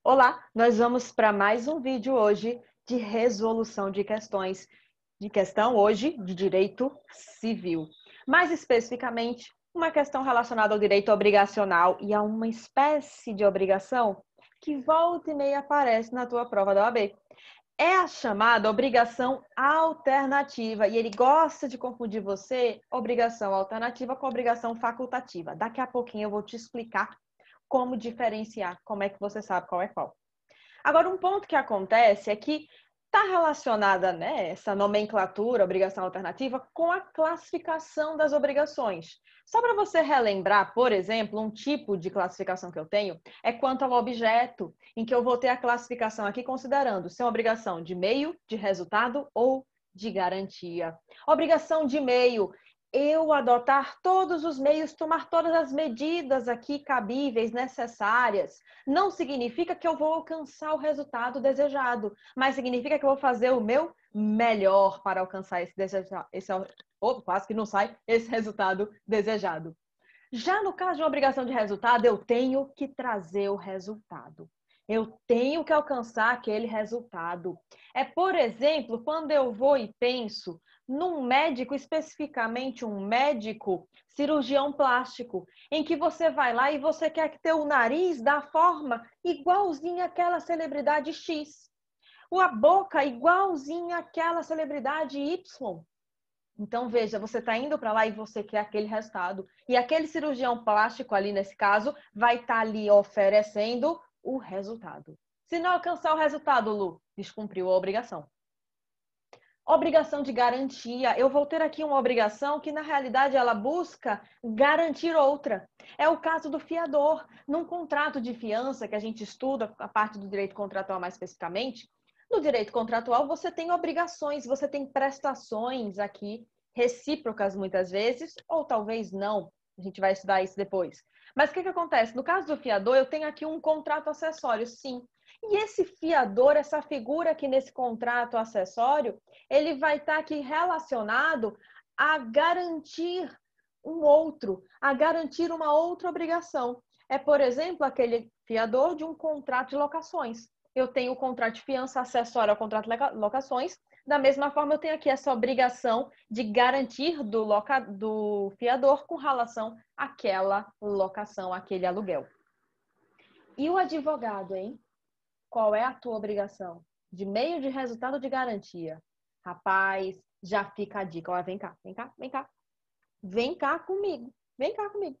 Olá, nós vamos para mais um vídeo hoje de resolução de questões, de questão hoje de direito civil. Mais especificamente, uma questão relacionada ao direito obrigacional e a uma espécie de obrigação que volta e meia aparece na tua prova da OAB. É a chamada obrigação alternativa e ele gosta de confundir você, obrigação alternativa com obrigação facultativa. Daqui a pouquinho eu vou te explicar como diferenciar, como é que você sabe qual é qual. Agora, um ponto que acontece é que está relacionada, né, essa nomenclatura, obrigação alternativa, com a classificação das obrigações. Só para você relembrar, por exemplo, um tipo de classificação que eu tenho é quanto ao objeto, em que eu vou ter a classificação aqui considerando se é uma obrigação de meio, de resultado ou de garantia. Obrigação de meio, eu adotar todos os meios, tomar todas as medidas aqui cabíveis, necessárias, não significa que eu vou alcançar o resultado desejado, mas significa que eu vou fazer o meu melhor para alcançar quase que não sai, esse resultado desejado. Já no caso de uma obrigação de resultado, eu tenho que trazer o resultado. Eu tenho que alcançar aquele resultado. É, por exemplo, quando eu vou e penso num médico, especificamente um médico cirurgião plástico, em que você vai lá e você quer que teu nariz da forma igualzinha àquela celebridade X, ou a boca igualzinha àquela celebridade Y. Então, veja, você está indo para lá e você quer aquele resultado. E aquele cirurgião plástico ali, nesse caso, vai estar ali oferecendo o resultado. Se não alcançar o resultado, Lu, descumpriu a obrigação. Obrigação de garantia. Eu vou ter aqui uma obrigação que, na realidade, ela busca garantir outra. É o caso do fiador. Num contrato de fiança, que a gente estuda a parte do direito contratual mais especificamente, no direito contratual você tem obrigações, você tem prestações aqui, recíprocas muitas vezes, ou talvez não. A gente vai estudar isso depois. Mas o que acontece? No caso do fiador, eu tenho aqui um contrato acessório, sim. E esse fiador, essa figura aqui nesse contrato acessório, ele vai estar aqui relacionado a garantir um outro, a garantir uma outra obrigação. É, por exemplo, aquele fiador de um contrato de locações. Eu tenho o contrato de fiança acessório ao contrato de locações. Da mesma forma, eu tenho aqui essa obrigação de garantir do fiador com relação àquela locação, àquele aluguel. E o advogado, hein? Qual é a tua obrigação? De meio, de resultado, de garantia? Rapaz, já fica a dica. Olha, vem cá, vem cá, vem cá. Vem cá comigo. Vem cá comigo.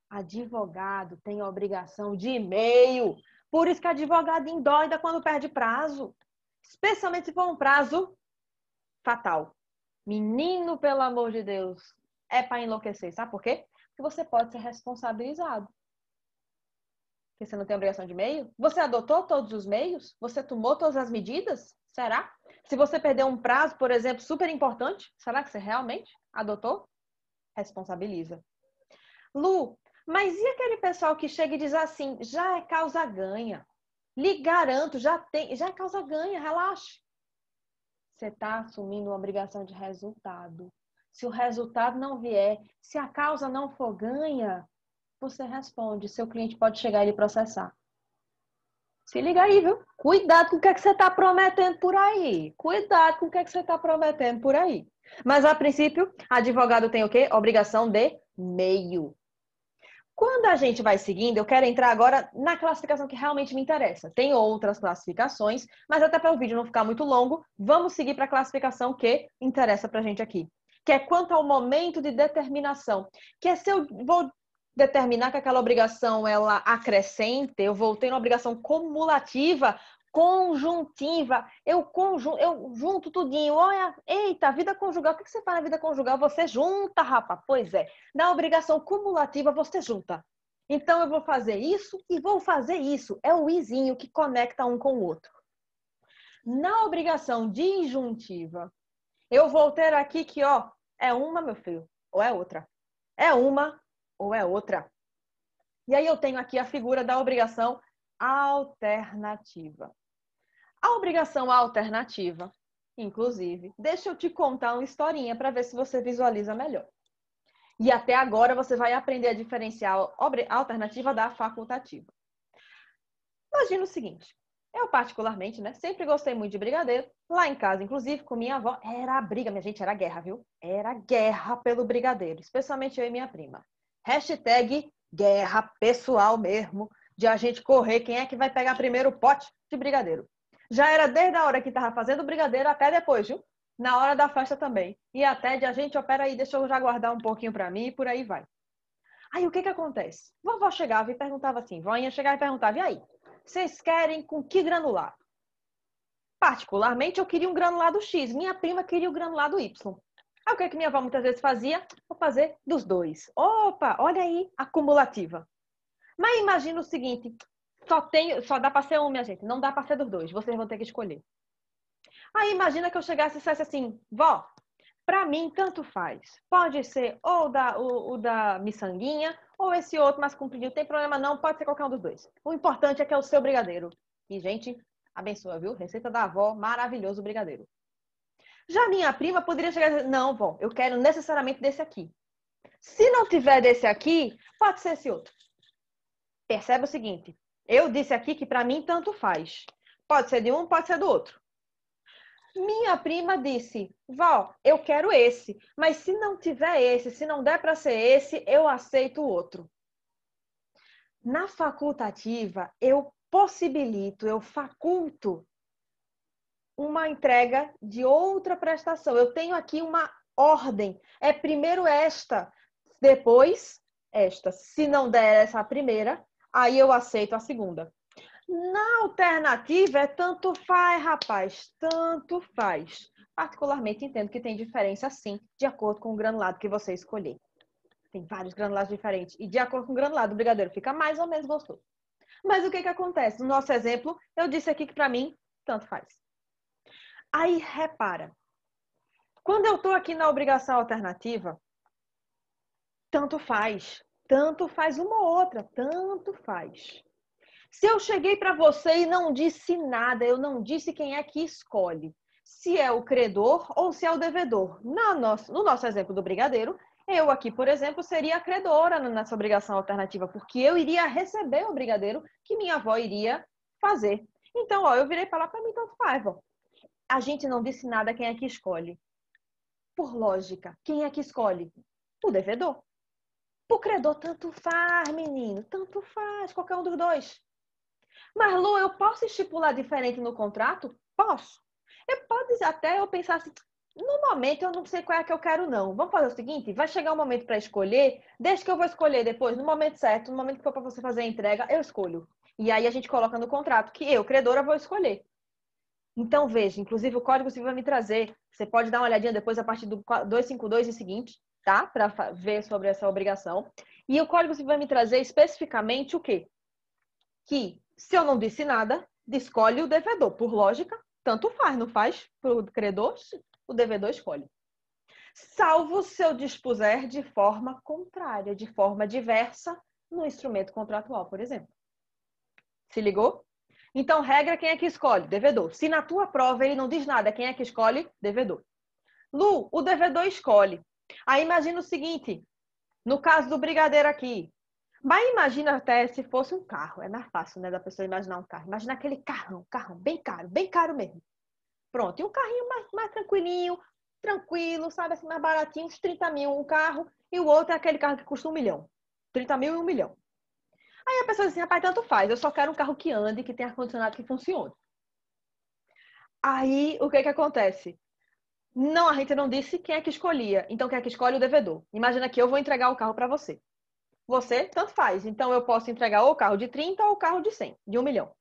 Advogado tem obrigação de meio. Por isso que advogado endoida quando perde prazo. Especialmente se for um prazo fatal. Menino, pelo amor de Deus, é para enlouquecer. Sabe por quê? Porque você pode ser responsabilizado. Porque você não tem obrigação de meio? Você adotou todos os meios? Você tomou todas as medidas? Será? Se você perdeu um prazo, por exemplo, super importante, será que você realmente adotou? Responsabiliza. Lu, mas e aquele pessoal que chega e diz assim, já é causa ganha? Lhe garanto, já é causa ganha, relaxe. Você está assumindo uma obrigação de resultado. Se o resultado não vier, se a causa não for ganha, você responde. Seu cliente pode chegar e lhe processar. Se liga aí, viu? Cuidado com o que é que você está prometendo por aí. Cuidado com o que é que você está prometendo por aí. Mas, a princípio, advogado tem o quê? Obrigação de meio. Quando a gente vai seguindo, eu quero entrar agora na classificação que realmente me interessa. Tem outras classificações, mas até para o vídeo não ficar muito longo, vamos seguir para a classificação que interessa para a gente aqui. Que é quanto ao momento de determinação. Que é se eu vou determinar que aquela obrigação ela acrescente, eu vou ter uma obrigação cumulativa, conjuntiva, eu junto tudinho. Olha, eita, vida conjugal, o que você faz na vida conjugal? Você junta, rapaz. Pois é, na obrigação cumulativa você junta. Então eu vou fazer isso e vou fazer isso. É o izinho que conecta um com o outro. Na obrigação disjuntiva, eu vou ter aqui que, ó, é uma, meu filho, ou é outra. É uma ou é outra. E aí eu tenho aqui a figura da obrigação alternativa. A obrigação alternativa, inclusive, deixa eu te contar uma historinha para ver se você visualiza melhor. E até agora você vai aprender a diferenciar a alternativa da facultativa. Imagina o seguinte, eu particularmente, né, sempre gostei muito de brigadeiro. Lá em casa, inclusive, com minha avó, era briga, minha gente, era guerra, viu? Era guerra pelo brigadeiro, especialmente eu e minha prima. Hashtag guerra pessoal mesmo, de a gente correr, quem é que vai pegar primeiro o pote de brigadeiro. Já era desde a hora que tava fazendo o brigadeiro até depois, viu? Na hora da festa também. E até de a gente, ó, peraí, deixa eu já guardar um pouquinho pra mim e por aí vai. Aí o que que acontece? Vovó chegava e perguntava assim, voinha chegava e perguntava, e aí, vocês querem com que granulado? Particularmente, eu queria um granulado X, minha prima queria o granulado Y. Aí o que que minha avó muitas vezes fazia? Vou fazer dos dois. Opa, olha aí, acumulativa. Mas imagina o seguinte, só dá para ser um, minha gente, não dá para ser dos dois, vocês vão ter que escolher. Aí imagina que eu chegasse e dissesse assim, vó, para mim, tanto faz. Pode ser ou o da miçanguinha ou esse outro mais compridinho. Não tem problema não, pode ser qualquer um dos dois. O importante é que é o seu brigadeiro. E, gente, abençoa, viu? Receita da avó, maravilhoso brigadeiro. Já minha prima poderia chegar e dizer, não, vó, eu quero necessariamente desse aqui. Se não tiver desse aqui, pode ser esse outro. Percebe o seguinte, eu disse aqui que para mim tanto faz. Pode ser de um, pode ser do outro. Minha prima disse, vó, eu quero esse, mas se não tiver esse, se não der para ser esse, eu aceito o outro. Na facultativa, eu possibilito, eu faculto uma entrega de outra prestação. Eu tenho aqui uma ordem. É primeiro esta, depois esta. Se não der essa primeira, aí eu aceito a segunda. Na alternativa, é tanto faz, rapaz, tanto faz. Particularmente, entendo que tem diferença, sim, de acordo com o granulado que você escolher. Tem vários granulados diferentes. E de acordo com o granulado, o brigadeiro fica mais ou menos gostoso. Mas o que que acontece? No nosso exemplo, eu disse aqui que para mim, tanto faz. Aí, repara. Quando eu estou aqui na obrigação alternativa, tanto faz. Tanto faz uma ou outra, tanto faz. Se eu cheguei para você e não disse nada, eu não disse quem é que escolhe, se é o credor ou se é o devedor. No nosso exemplo do brigadeiro, eu aqui, por exemplo, seria a credora nessa obrigação alternativa, porque eu iria receber o brigadeiro que minha avó iria fazer. Então, ó, eu virei para lá, para mim tanto faz, ó. A gente não disse nada quem é que escolhe. Por lógica, quem é que escolhe? O devedor. O credor tanto faz, menino, tanto faz, qualquer um dos dois. Mas, Lu, eu posso estipular diferente no contrato? Posso. Eu posso até eu pensar assim, no momento eu não sei qual é que eu quero, não. Vamos fazer o seguinte, vai chegar um momento para escolher, desde que eu vou escolher depois, no momento certo, no momento que for para você fazer a entrega, eu escolho. E aí a gente coloca no contrato que eu, credora, vou escolher. Então, veja, inclusive o Código Civil vai me trazer, você pode dar uma olhadinha depois a partir do 252 e seguinte, tá? Para ver sobre essa obrigação. E o Código Civil vai me trazer especificamente o quê? Que se eu não disse nada, escolhe o devedor. Por lógica, tanto faz, não faz para o credor, o devedor escolhe. Salvo se eu dispuser de forma contrária, de forma diversa, no instrumento contratual, por exemplo. Se ligou? Então, regra, quem é que escolhe? Devedor. Se na tua prova ele não diz nada, quem é que escolhe? Devedor. Lu, o devedor escolhe. Aí imagina o seguinte, no caso do brigadeiro aqui, mas imagina até se fosse um carro. É mais fácil, né, da pessoa imaginar um carro. Imagina aquele carrão bem caro mesmo. Pronto, e um carrinho mais tranquilinho, tranquilo, sabe, assim, mais baratinho, uns 30 mil um carro, e o outro é aquele carro que custa 1 milhão. 30 mil e 1 milhão. Aí a pessoa diz assim, rapaz, tanto faz, eu só quero um carro que ande, que tenha ar-condicionado, que funcione. Aí, o que que acontece? Não, a gente não disse quem é que escolhia. Então, quem é que escolhe? O devedor. Imagina que eu vou entregar o carro para você. Você, tanto faz. Então, eu posso entregar ou o carro de 30 ou o carro de 100, de 1 milhão.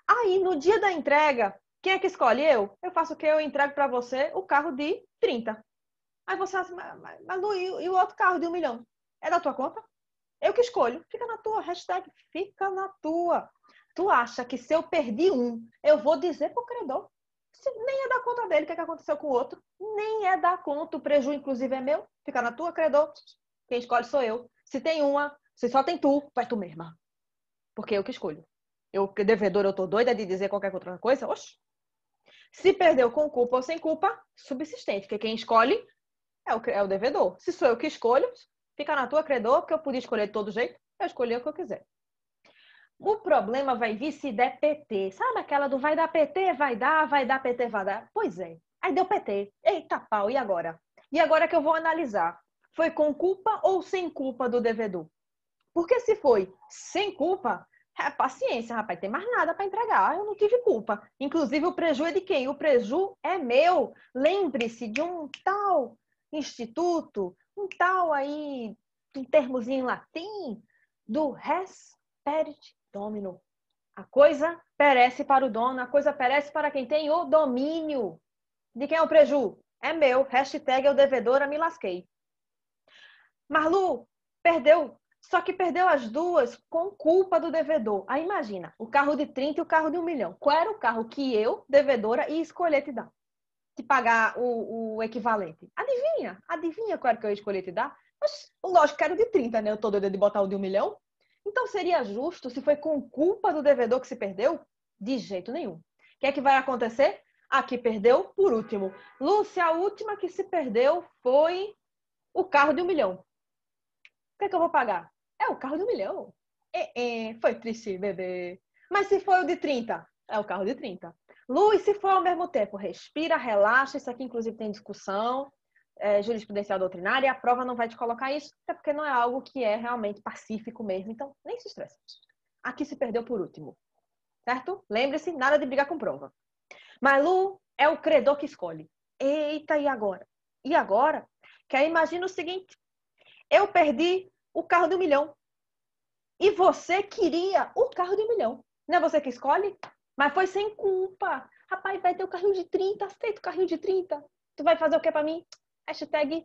Aí, no dia da entrega, quem é que escolhe? Eu. Eu faço o quê? Eu entrego para você o carro de 30. Aí você fala assim, mas e o outro carro de 1 milhão? É da tua conta? Eu que escolho. Fica na tua. Hashtag fica na tua. Tu acha que se eu perdi um, eu vou dizer pro credor? Nem é da conta dele o que aconteceu com o outro. Nem é da conta. O prejuízo, inclusive, é meu. Fica na tua, credor. Quem escolhe sou eu. Se tem uma, se só tem tu, vai tu mesma. Porque eu que escolho. Eu, devedor, eu tô doida de dizer qualquer outra coisa? Oxe. Se perdeu com culpa ou sem culpa, subsistente. Porque quem escolhe é o devedor. Se sou eu que escolho, fica na tua, credor, porque eu podia escolher de todo jeito. Eu escolhi o que eu quiser. O problema vai vir se der PT. Sabe aquela do vai dar PT, vai dar PT, vai dar? Pois é. Aí deu PT. Eita pau, e agora? E agora que eu vou analisar. Foi com culpa ou sem culpa do devedor? Porque se foi sem culpa, paciência, rapaz, tem mais nada para entregar. Eu não tive culpa. Inclusive, o preju é de quem? O preju é meu. Lembre-se de um tal instituto, um tal aí, um termozinho em latim, do res perit domino. A coisa perece para o dono, a coisa perece para quem tem o domínio. De quem é o preju? É meu. Hashtag eu devedora, me lasquei. Marlu, perdeu. Só que perdeu as duas com culpa do devedor. Aí imagina, o carro de 30 e o carro de 1 milhão. Qual era o carro que eu, devedora, ia escolher te dar? Te pagar o equivalente. Adivinha? Adivinha qual era que eu ia escolher te dar? Mas, lógico que era o de 30, né? Eu tô doida de botar o de 1 milhão. Então seria justo se foi com culpa do devedor que se perdeu? De jeito nenhum. O que é que vai acontecer? A que perdeu por último. Lúcia, a última que se perdeu foi o carro de 1 milhão. O que é que eu vou pagar? É o carro de 1 milhão. Foi triste, bebê. Mas se foi o de 30? É o carro de 30. Lu, e se for ao mesmo tempo? Respira, relaxa. Isso aqui, inclusive, tem discussão jurisprudencial doutrinária. A prova não vai te colocar isso, até porque não é algo que é realmente pacífico mesmo. Então, nem se estresse. Aqui se perdeu por último. Certo? Lembre-se, nada de brigar com prova. Mas Lu é o credor que escolhe. Eita, e agora? E agora? Que aí imagina o seguinte. Eu perdi o carro de 1 milhão. E você queria o carro de 1 milhão. Não é você que escolhe? Mas foi sem culpa. Rapaz, vai ter o carrinho de 30. Aceita o carrinho de 30. Tu vai fazer o que pra mim? Hashtag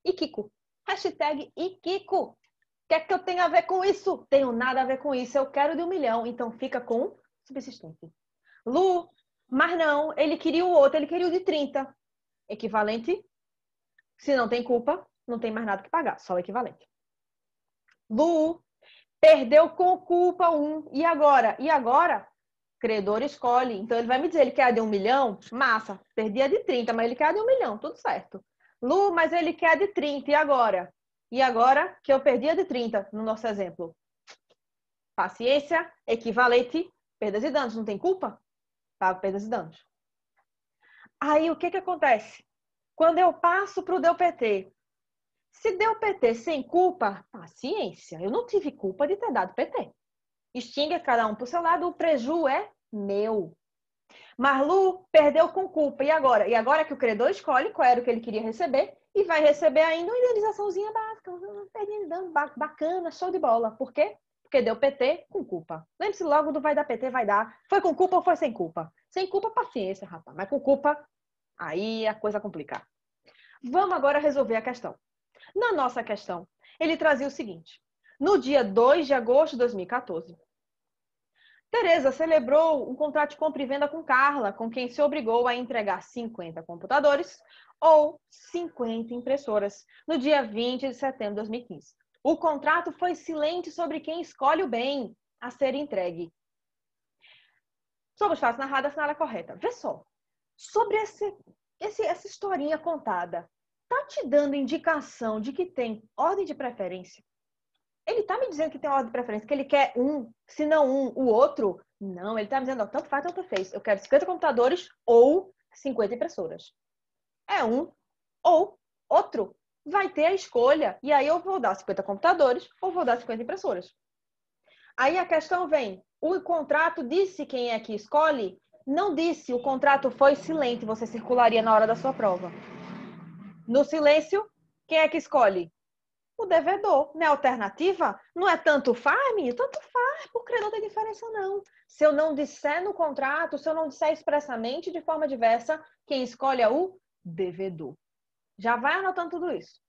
Ikiko. Hashtag Ikiko. O que é que eu tenho a ver com isso? Tenho nada a ver com isso. Eu quero de 1 milhão. Então fica com subsistente. Lu, mas não. Ele queria o outro. Ele queria o de 30. Equivalente. Se não tem culpa, não tem mais nada que pagar. Só o equivalente. Lu, perdeu com culpa 1. E agora? E agora? Credor escolhe. Então, ele vai me dizer, ele quer a de 1 milhão? Massa. Perdi a de 30, mas ele quer a de 1 milhão. Tudo certo. Lu, mas ele quer a de 30. E agora? E agora que eu perdi a de 30, no nosso exemplo? Paciência, equivalente, perdas e danos. Não tem culpa? Pago perdas e danos. Aí, o que acontece? Quando eu passo para o DPT, se deu PT sem culpa, paciência. Eu não tive culpa de ter dado PT. Extingue cada um para o seu lado, o preju é meu. Marlu perdeu com culpa. E agora? E agora que o credor escolhe qual era o que ele queria receber e vai receber ainda uma indenizaçãozinha básica. Dando bacana, show de bola. Por quê? Porque deu PT com culpa. Lembre-se logo do vai dar PT, vai dar. Foi com culpa ou foi sem culpa? Sem culpa, paciência, rapaz. Mas com culpa, aí a coisa complica. Vamos agora resolver a questão. Na nossa questão, ele trazia o seguinte. No dia 2 de agosto de 2014, Tereza celebrou um contrato de compra e venda com Carla, com quem se obrigou a entregar 50 computadores ou 50 impressoras no dia 20 de setembro de 2015. O contrato foi silente sobre quem escolhe o bem a ser entregue. Sobre os fatos narrados, assinala correta. Vê só, sobre essa historinha contada, tá te dando indicação de que tem ordem de preferência? Ele tá me dizendo que tem ordem de preferência, que ele quer um, se não um, o outro? Não, ele tá me dizendo, ó, tanto faz, tanto fez. Eu quero 50 computadores ou 50 impressoras. É um ou outro. Vai ter a escolha. E aí eu vou dar 50 computadores ou vou dar 50 impressoras. Aí a questão vem, o contrato disse quem é que escolhe? Não disse, o contrato foi silente, você circularia na hora da sua prova. No silêncio, quem é que escolhe? O devedor. Não é alternativa? Não é tanto faz, menino? Tanto faz. Por credor não tem diferença, não. Se eu não disser no contrato, se eu não disser expressamente de forma diversa, quem escolhe é o devedor. Já vai anotando tudo isso.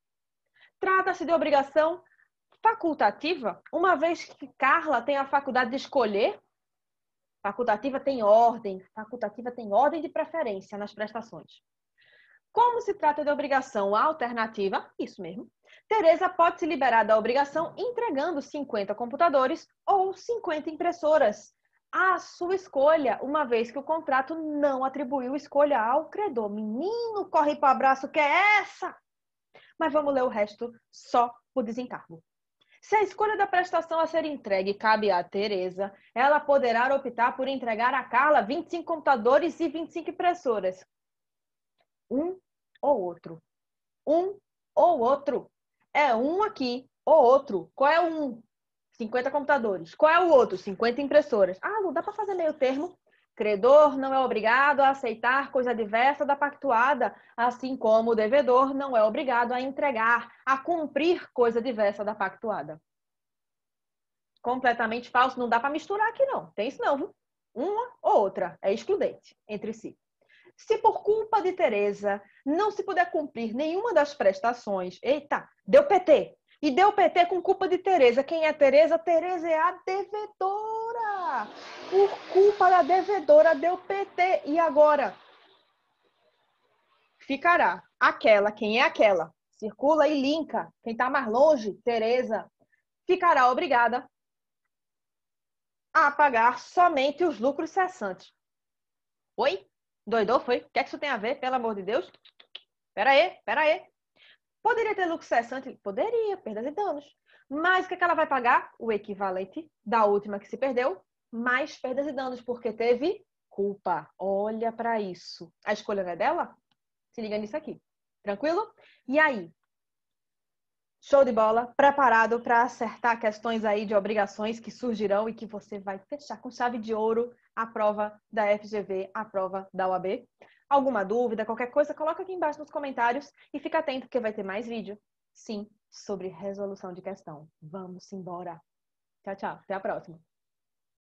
Trata-se de obrigação facultativa, uma vez que Carla tem a faculdade de escolher. Facultativa tem ordem de preferência nas prestações. Como se trata de obrigação alternativa, isso mesmo, Tereza pode se liberar da obrigação entregando 50 computadores ou 50 impressoras à sua escolha, uma vez que o contrato não atribuiu escolha ao credor. Menino, corre para o abraço, que é essa? Mas vamos ler o resto só por desencargo. Se a escolha da prestação a ser entregue cabe a Tereza, ela poderá optar por entregar a Carla 25 computadores e 25 impressoras. Um ou outro. Um ou outro. É um aqui ou outro. Qual é o um? 50 computadores. Qual é o outro? 50 impressoras. Ah, não dá para fazer meio termo. Credor não é obrigado a aceitar coisa diversa da pactuada, assim como o devedor não é obrigado a entregar, a cumprir coisa diversa da pactuada. Completamente falso, não dá para misturar aqui não. Tem isso não, viu? Uma ou outra, é excludente entre si. Se por culpa de Tereza não se puder cumprir nenhuma das prestações, eita, deu PT. E deu PT com culpa de Tereza. Quem é Tereza? Tereza é a devedora. Por culpa da devedora deu PT. E agora? Ficará aquela, quem é aquela? Circula e linka. Quem está mais longe, Tereza, ficará obrigada a pagar somente os lucros cessantes. Oi? Doidou, foi? O que é que isso tem a ver, pelo amor de Deus? Pera aí. Poderia ter lucro cessante? Poderia, perdas e danos. Mas o que ela vai pagar? O equivalente da última que se perdeu, mais perdas e danos, porque teve culpa. Olha para isso. A escolha não é dela? Se liga nisso aqui. Tranquilo? E aí? Show de bola? Preparado para acertar questões aí de obrigações que surgirão e que você vai fechar com chave de ouro a prova da FGV, a prova da OAB? Alguma dúvida, qualquer coisa, coloca aqui embaixo nos comentários e fica atento porque vai ter mais vídeo, sim, sobre resolução de questão. Vamos embora. Tchau, tchau. Até a próxima.